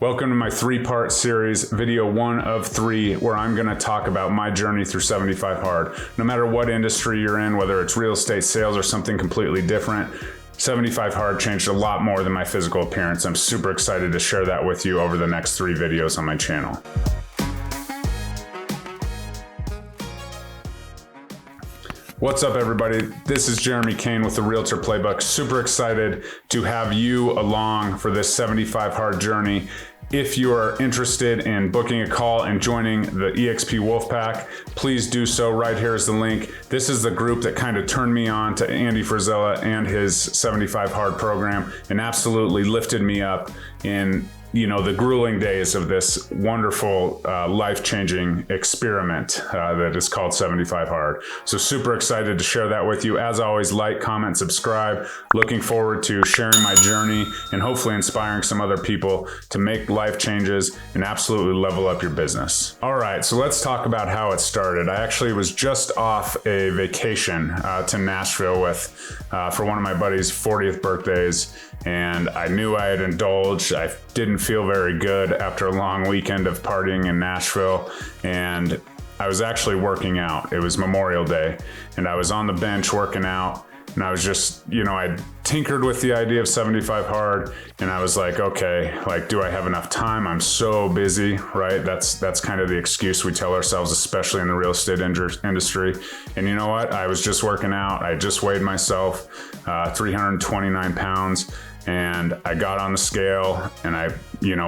Welcome to my three-part series, video 1 of 3, where I'm going to talk about my journey through 75 Hard. No matter what industry you're in, whether it's real estate, sales, or something completely different, 75 Hard changed a lot more than my physical appearance. I'm super excited to share that with you over the next 3 videos on my channel. What's up, everybody? This is Jeremy Kane with the Realtor Playbook. Super excited to have you along for this 75 Hard journey. If you are interested in booking a call and joining the EXP Wolfpack, please do so. Right here is the link. This is the group that kind of turned me on to Andy Frisella and his 75 Hard program and absolutely lifted me up in the grueling days of this wonderful, life-changing experiment that is called 75 Hard. So super excited to share that with you. As always, like, comment, subscribe. Looking forward to sharing my journey and hopefully inspiring some other people to make life changes and absolutely level up your business. All right, so let's talk about how it started. I actually was just off a vacation to Nashville for one of my buddy's 40th birthdays, and I knew I had indulged. I didn't feel very good after a long weekend of partying in Nashville, and I was actually working out. It was Memorial Day, and I was on the bench working out, and I was just, I tinkered with the idea of 75 Hard, and I was like, okay, do I have enough time? I'm so busy, right? That's kind of the excuse we tell ourselves, especially in the real estate industry. And you know what? I was just working out. I just weighed myself 329 pounds. And I got on the scale and I,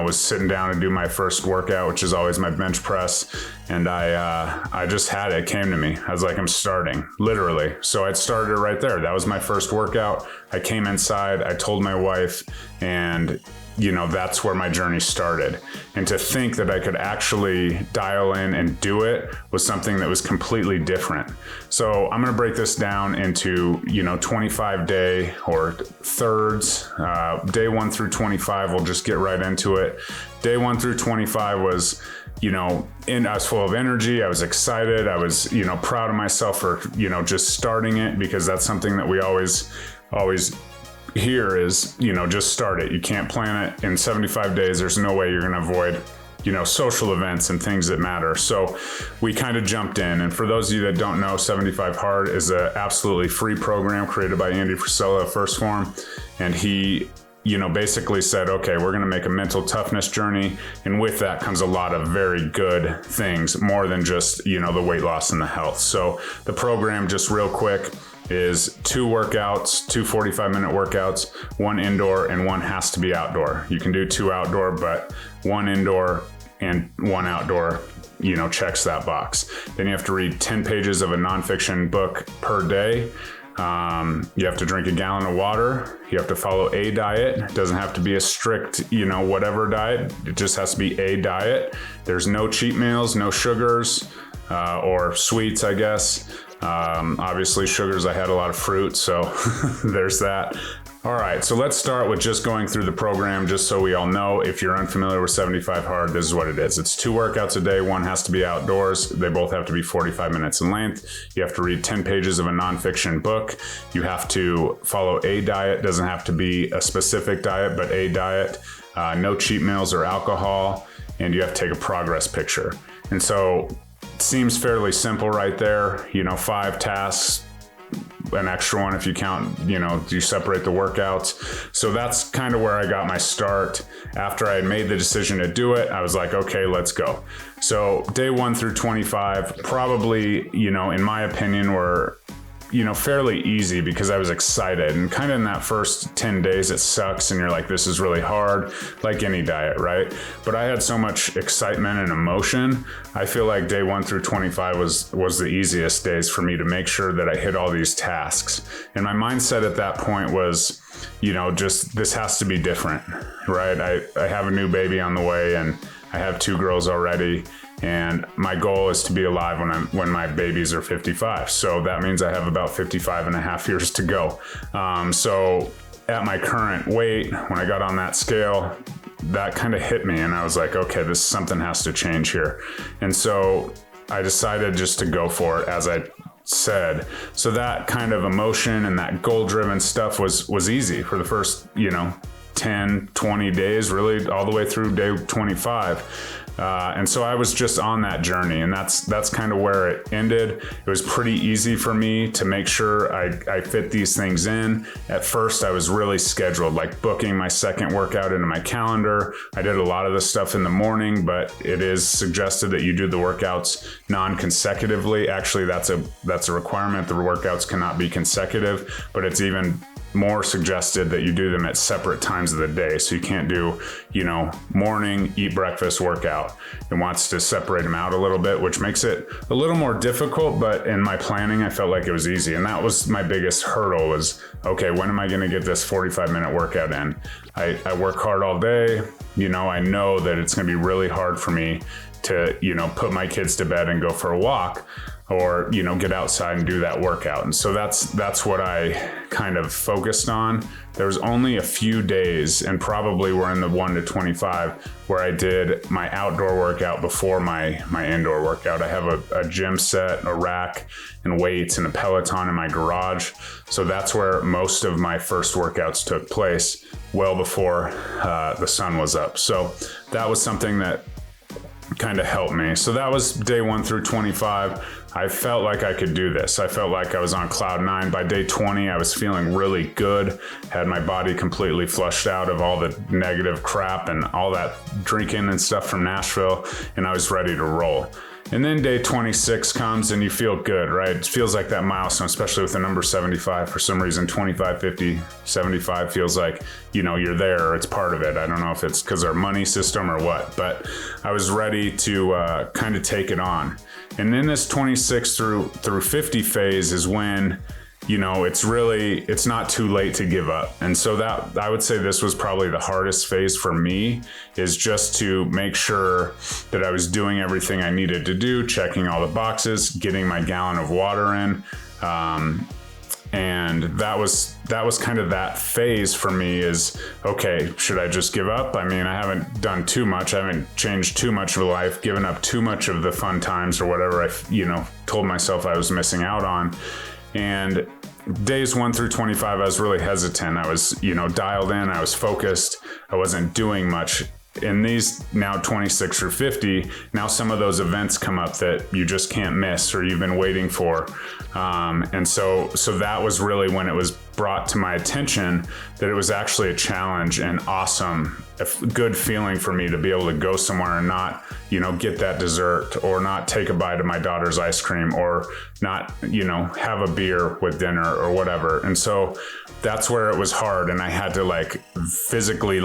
was sitting down to do my first workout, which is always my bench press. And I just had it came to me. I was like, I'm starting, literally. So I'd started it right there. That was my first workout. I came inside, I told my wife, and that's where my journey started. And to think that I could actually dial in and do it was something that was completely different. So I'm going to break this down into, 25 day or thirds. Day 1 through 25, we'll just get right into it. Day 1 through 25 was, I was full of energy. I was excited. I was, proud of myself for, just starting it, because that's something that we always here is, just start it. You can't plan it in 75 days. There's no way you're going to avoid, social events and things that matter. So we kind of jumped in. And for those of you that don't know, 75 Hard is an absolutely free program created by Andy Frisella of First Form. And he, basically said, okay, we're going to make a mental toughness journey. And with that comes a lot of very good things, more than just, the weight loss and the health. So the program, just real quick, is 2 workouts, 2 45-minute workouts, 1 indoor and 1 has to be outdoor. You can do 2 outdoor, but 1 indoor and 1 outdoor, checks that box. Then you have to read 10 pages of a nonfiction book per day. You have to drink a gallon of water. You have to follow a diet. It doesn't have to be a strict, whatever diet. It just has to be a diet. There's no cheat meals, no sugars, or sweets, I guess. Obviously sugars, I had a lot of fruit, so there's that. All right, so let's start with just going through the program, just so we all know. If you're unfamiliar with 75 Hard, this is what it is. It's 2 workouts a day. 1 has to be outdoors. They both have to be 45 minutes in length. You have to read 10 pages of a nonfiction book. You have to follow a diet. Doesn't have to be a specific diet, but a diet. No cheat meals or alcohol. And you have to take a progress picture. And so it seems fairly simple right there. 5 tasks, an extra one if you count, you separate the workouts. So that's kind of where I got my start. After I had made the decision to do it, I was like, okay, let's go. So day 1 through 25, probably, in my opinion, were, fairly easy because I was excited. And kind of in that first 10 days, it sucks. And you're like, this is really hard, like any diet, right? But I had so much excitement and emotion. I feel like day 1 through 25 was the easiest days for me to make sure that I hit all these tasks. And my mindset at that point was, just this has to be different, right? I have a new baby on the way, and I have 2 girls already. And my goal is to be alive when my babies are 55. So that means I have about 55 and a half years to go. So at my current weight, when I got on that scale, that kind of hit me, and I was like, okay, something has to change here. And so I decided just to go for it, as I said. So that kind of emotion and that goal-driven stuff was easy for the first, 10, 20 days, really all the way through day 25. And so I was just on that journey, and that's kind of where it ended. It was pretty easy for me to make sure I fit these things in. At first, I was really scheduled, like booking my second workout into my calendar. I did a lot of this stuff in the morning, but it is suggested that you do the workouts non-consecutively. Actually, that's a requirement. The workouts cannot be consecutive, but it's even more suggested that you do them at separate times of the day. So you can't do, morning, eat breakfast, workout. It wants to separate them out a little bit, which makes it a little more difficult. But in my planning, I felt like it was easy. And that was my biggest hurdle was, okay, when am I going to get this 45-minute workout in? I work hard all day. I know that it's going to be really hard for me to, put my kids to bed and go for a walk, or get outside and do that workout. And so that's what I kind of focused on. There was only a few days, and probably we're in the 1 to 25, where I did my outdoor workout before my indoor workout. I have a gym set, a rack, and weights, and a Peloton in my garage. So that's where most of my first workouts took place, well before the sun was up. So that was something that kind of helped me. So that was day 1 through 25. I felt like I could do this. I felt like I was on cloud 9. By day 20, I was feeling really good, had my body completely flushed out of all the negative crap and all that drinking and stuff from Nashville, and I was ready to roll. And then day 26 comes and you feel good, right? It feels like that milestone, especially with the number 75. For some reason, 25, 50, 75 feels like, you're there, or it's part of it. I don't know if it's because our money system or what, but I was ready to kind of take it on. And then this 26 through 50 phase is when, it's not too late to give up. And so that, I would say this was probably the hardest phase for me, is just to make sure that I was doing everything I needed to do, checking all the boxes, getting my gallon of water in. And that was kind of that phase for me is, okay, should I just give up? I mean, I haven't done too much. I haven't changed too much of life, given up too much of the fun times or whatever I, told myself I was missing out on. And days 1 through 25, I was really hesitant. I was, dialed in, I was focused. I wasn't doing much. In these now 26 through 50, now some of those events come up that you just can't miss or you've been waiting for. And so that was really when it was brought to my attention that it was actually a challenge and awesome, a good feeling for me to be able to go somewhere and not, get that dessert, or not take a bite of my daughter's ice cream, or not, have a beer with dinner or whatever. And so that's where it was hard. And I had to physically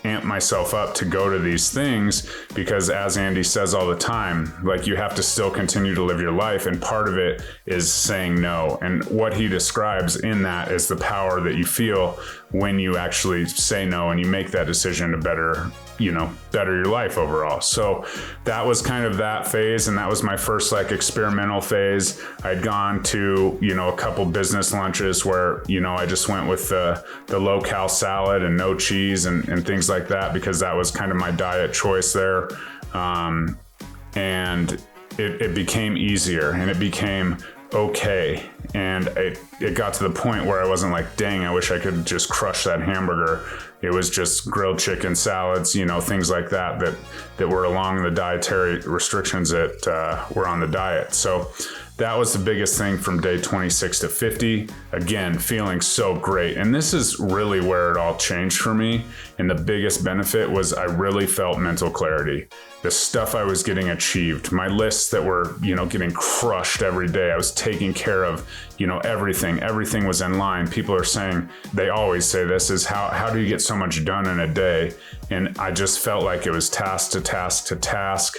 amp myself up to go to these things, because as Andy says all the time, you have to still continue to live your life. And part of it is saying no. And what he describes in that is the power that you feel when you actually say no and you make that decision to better your life overall. So that was kind of that phase. And that was my first experimental phase. I'd gone to, a couple business lunches where, I just went with the low-cal salad and no cheese and things like that, because that was kind of my diet choice there. And it became easier, and it became okay. And it got to the point where I wasn't dang, I wish I could just crush that hamburger. It was just grilled chicken, salads, things like that were along the dietary restrictions that were on the diet. So that was the biggest thing from day 26 to 50. Again, feeling so great. And this is really where it all changed for me. And the biggest benefit was I really felt mental clarity. The stuff I was getting achieved, my lists that were, getting crushed every day. I was taking care of, everything. Everything was in line. People are saying, they always say this, is how do you get so much done in a day? And I just felt like it was task to task to task,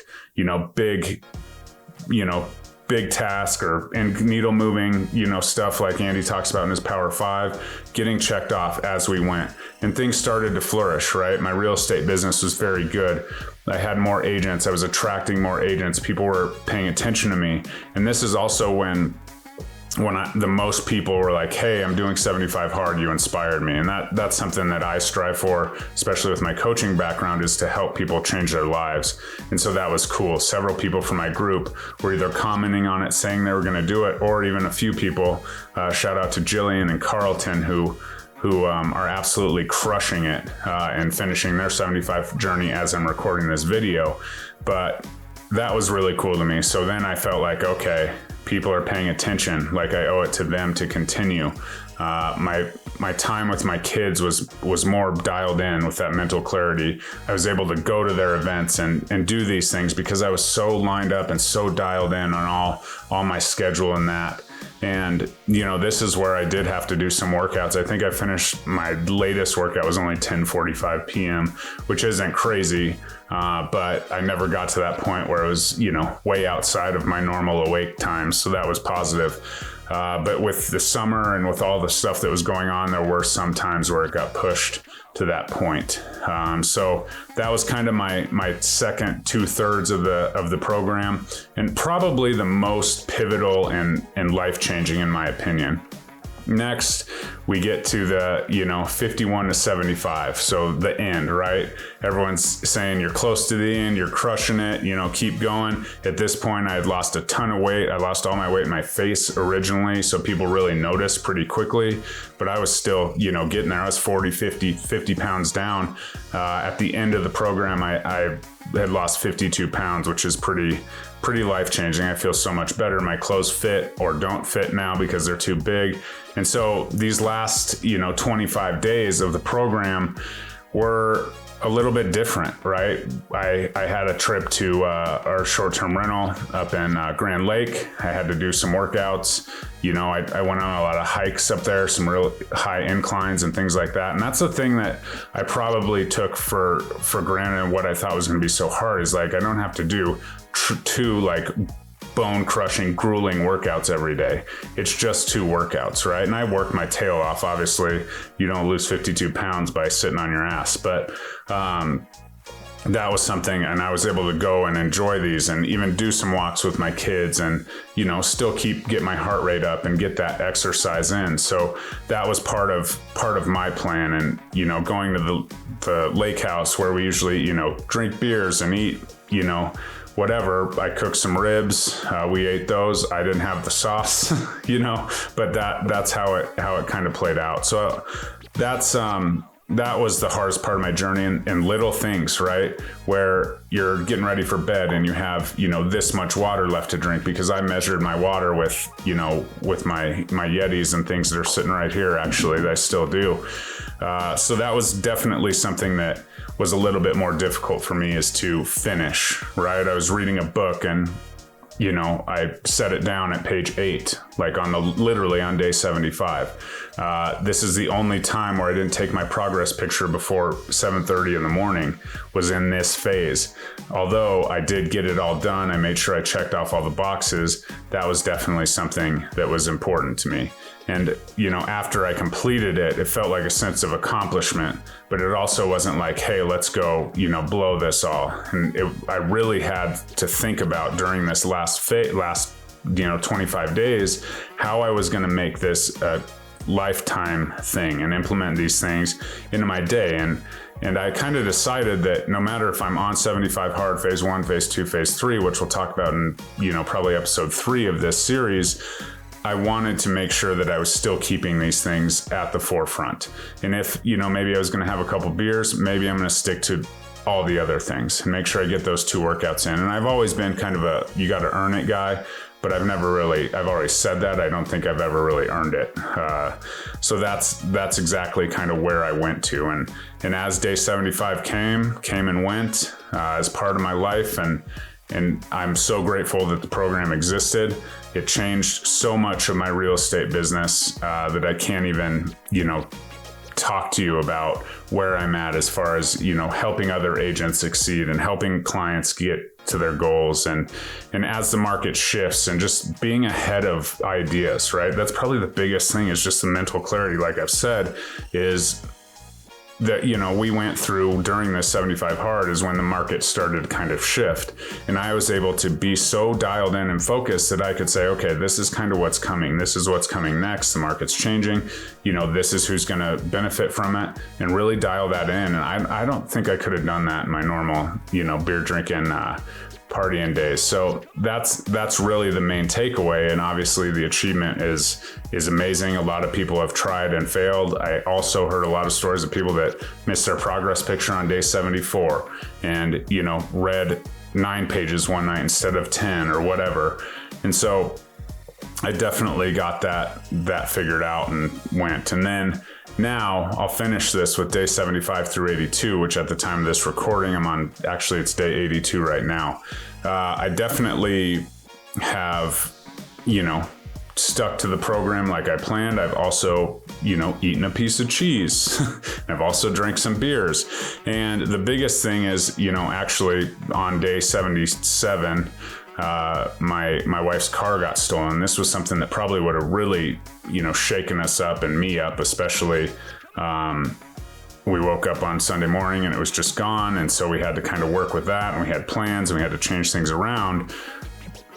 big task and needle moving, stuff like Andy talks about in his Power 5, getting checked off as we went. And things started to flourish, right? My real estate business was very good. I had more agents. I was attracting more agents. People were paying attention to me. And this is also when the most people were like, hey, I'm doing 75 hard, you inspired me. And that's something that I strive for, especially with my coaching background, is to help people change their lives. And so that was cool. Several people from my group were either commenting on it, saying they were going to do it, or even a few people, shout out to Jillian and Carlton, who who are absolutely crushing it and finishing their 75 journey as I'm recording this video. But that was really cool to me. So then I felt like, okay, people are paying attention, like I owe it to them to continue. My time with my kids was more dialed in with that mental clarity. I was able to go to their events and do these things because I was so lined up and so dialed in on all my schedule and that. And, you know, this is where I did have to do some workouts. I think I finished my latest workout was only 10:45 p.m., which isn't crazy. But I never got to that point where it was, you know, way outside of my normal awake time. So that was positive. But with the summer and with all the stuff that was going on, there were some times where it got pushed to that point. So that was kind of my second 2/3 of the program, and probably the most pivotal and life-changing in my opinion. Next, we get to the, 51 to 75. So the end, right? Everyone's saying you're close to the end, you're crushing it, keep going. At this point, I had lost a ton of weight. I lost all my weight in my face originally. So people really noticed pretty quickly, but I was still, getting there. I was 40, 50 pounds down. At the end of the program, I had lost 52 pounds, which is pretty life-changing. I feel so much better. My clothes fit or don't fit now because they're too big. And so these last, 25 days of the program were a little bit different, right? I had a trip to our short-term rental up in Grand Lake. I had to do some workouts. I went on a lot of hikes up there, some real high inclines and things like that. And that's the thing that I probably took for granted, and what I thought was going to be so hard is like, I don't have to do two like bone crushing, grueling workouts every day. It's just 2 workouts, right? And I worked my tail off. Obviously, you don't lose 52 pounds by sitting on your ass, but that was something, and I was able to go and enjoy these and even do some walks with my kids and, still get my heart rate up and get that exercise in. So that was part of my plan. And, going to the lake house where we usually, drink beers and eat, whatever. I cooked some ribs. We ate those. I didn't have the sauce, but that's how it kind of played out. So that was the hardest part of my journey, and little things, right? Where you're getting ready for bed and you have, this much water left to drink, because I measured my water with my Yetis and things that are sitting right here, actually, that I still do. So that was definitely something that was a little bit more difficult for me, is to finish, right? I was reading a book and, I set it down at page 8, like literally on day 75. This is the only time where I didn't take my progress picture before 7:30 in the morning, was in this phase. Although I did get it all done, I made sure I checked off all the boxes. That was definitely something that was important to me. And, after I completed it, it felt like a sense of accomplishment, but it also wasn't like, hey, let's go, blow this all. And I really had to think about during this last 25 days, how I was going to make this a lifetime thing and implement these things into my day. And I kind of decided that no matter if I'm on 75 hard, phase 1, phase 2, phase 3, which we'll talk about in, probably episode 3 of this series, I wanted to make sure that I was still keeping these things at the forefront. And if, maybe I was going to have a couple beers, maybe I'm going to stick to all the other things and make sure I get those 2 workouts in. And I've always been kind of a, you got to earn it guy, but I've already said that. I don't think I've ever really earned it. So that's exactly kind of where I went to. And as day 75 came and went as part of my life, and I'm so grateful that the program existed. It changed so much of my real estate business that I can't even, talk to you about where I'm at as far as, helping other agents succeed and helping clients get to their goals. And as the market shifts and just being ahead of ideas, right? That's probably the biggest thing, is just the mental clarity. Like I've said, is that, we went through during this 75 hard is when the market started to kind of shift. And I was able to be so dialed in and focused that I could say, okay, this is kind of what's coming. This is what's coming next. The market's changing. This is who's going to benefit from it, and really dial that in. And I don't think I could have done that in my normal, beer drinking, partying days. So that's really the main takeaway. And obviously the achievement is amazing. A lot of people have tried and failed. I also heard a lot of stories of people that missed their progress picture on day 74 and, read 9 pages one night instead of 10 or whatever. And so I definitely got that figured out and went. And then now I'll finish this with day 75 through 82, which at the time of this recording, I'm on, actually it's day 82 right now. I definitely have, stuck to the program like I planned. I've also, eaten a piece of cheese. I've also drank some beers. And the biggest thing is, actually on day 77, my wife's car got stolen. This was something that probably would have really, shaken us up and me up, especially. We woke up on Sunday morning and it was just gone. And so we had to kind of work with that, and we had plans and we had to change things around.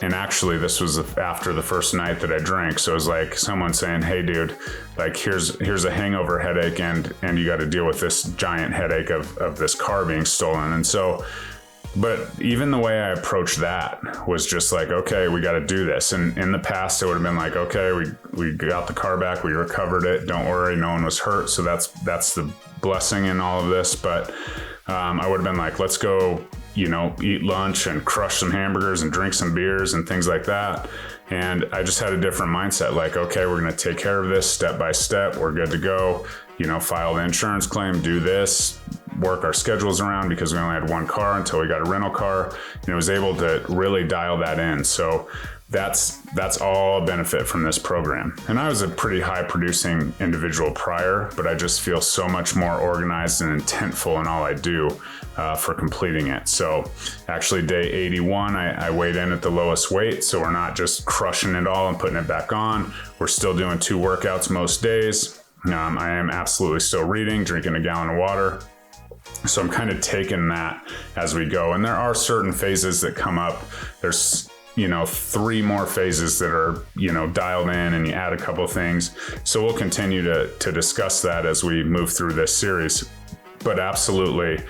And actually this was after the first night that I drank. So it was like someone saying, hey dude, like here's a hangover headache and you got to deal with this giant headache of this car being stolen. And so, but even the way I approached that was just like, okay, we got to do this. And in the past, it would have been like, okay, we got the car back, we recovered it. Don't worry, no one was hurt. So that's the blessing in all of this. But I would have been like, let's go, eat lunch and crush some hamburgers and drink some beers and things like that. And I just had a different mindset. Like, okay, we're going to take care of this step by step. We're good to go, file the insurance claim, do this, work our schedules around because we only had one car until we got a rental car, and was able to really dial that in. So that's all a benefit from this program. And I was a pretty high producing individual prior, but I just feel so much more organized and intentful in all I do for completing it. So actually day 81, I weighed in at the lowest weight. So we're not just crushing it all and putting it back on. We're still doing 2 workouts most days. I am absolutely still reading, drinking a gallon of water. So I'm kind of taking that as we go. And there are certain phases that come up. There's 3 more phases that are, dialed in, and you add a couple things. So we'll continue to discuss that as we move through this series. But absolutely,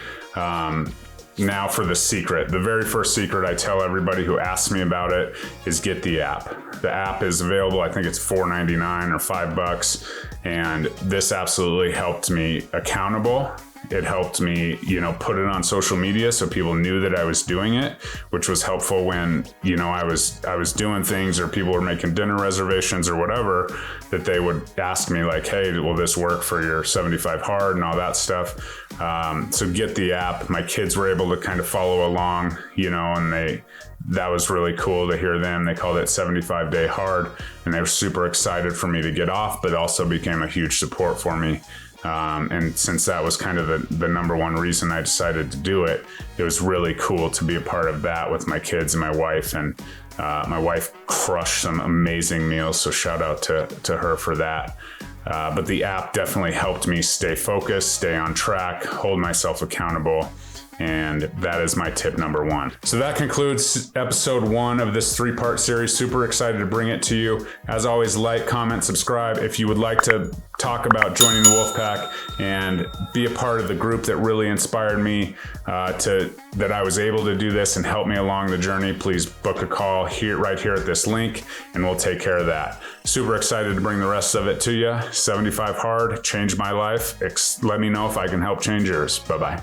now for the secret. The very first secret I tell everybody who asks me about it is get the app. The app is available. I think it's $4.99 or $5. And this absolutely helped me accountable. It helped me, put it on social media so people knew that I was doing it, which was helpful when, I was doing things or people were making dinner reservations or whatever, that they would ask me like, hey, will this work for your 75 hard and all that stuff. So get the app. My kids were able to kind of follow along, and that was really cool to hear them. They called it 75 day hard, and they were super excited for me to get off, but also became a huge support for me. And since that was kind of the number one reason I decided to do it, it was really cool to be a part of that with my kids and my wife. And my wife crushed some amazing meals, so shout out to her for that. But the app definitely helped me stay focused, stay on track, hold myself accountable. And that is my tip number 1. So that concludes episode 1 of this 3-part series. Super excited to bring it to you. As always, like, comment, subscribe. If you would like to talk about joining the Wolfpack and be a part of the group that really inspired me that I was able to do this and help me along the journey, please book a call right here at this link, and we'll take care of that. Super excited to bring the rest of it to you. 75 hard, changed my life. Let me know if I can help change yours. Bye-bye.